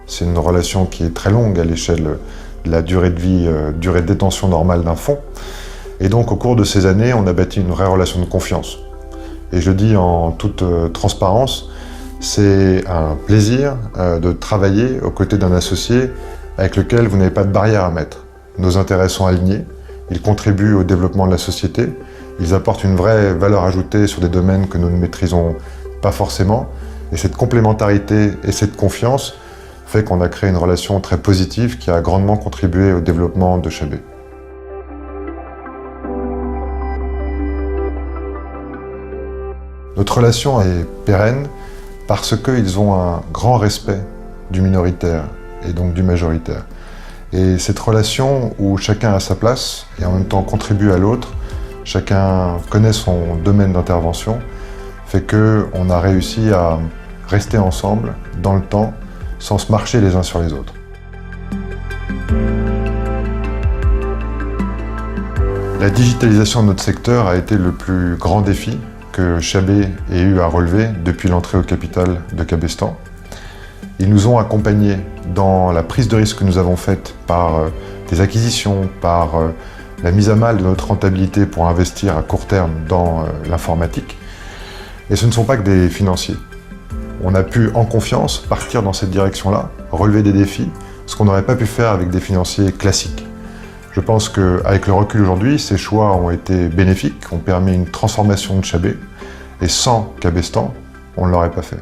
C'est une relation qui est très longue à l'échelle de la durée de vie, durée de détention normale d'un fonds. Et donc au cours de ces années, on a bâti une vraie relation de confiance. Et je le dis en toute transparence, c'est un plaisir de travailler aux côtés d'un associé avec lequel vous n'avez pas de barrière à mettre. Nos intérêts sont alignés, ils contribuent au développement de la société, ils apportent une vraie valeur ajoutée sur des domaines que nous ne maîtrisons pas forcément. Et cette complémentarité et cette confiance fait qu'on a créé une relation très positive qui a grandement contribué au développement de Chabé. Notre relation est pérenne parce qu'ils ont un grand respect du minoritaire et donc du majoritaire. Et cette relation où chacun a sa place et en même temps contribue à l'autre, chacun connaît son domaine d'intervention, fait qu'on a réussi à rester ensemble dans le temps sans se marcher les uns sur les autres. La digitalisation de notre secteur a été le plus grand défi que Chabé ait eu à relever depuis l'entrée au capital de Cabestan. Ils nous ont accompagnés dans la prise de risque que nous avons faite par des acquisitions, par la mise à mal de notre rentabilité pour investir à court terme dans l'informatique. Et ce ne sont pas que des financiers. On a pu, en confiance, partir dans cette direction-là, relever des défis, ce qu'on n'aurait pas pu faire avec des financiers classiques. Je pense qu'avec le recul aujourd'hui, ces choix ont été bénéfiques, ont permis une transformation de Chabé, et sans Cabestan, on ne l'aurait pas fait.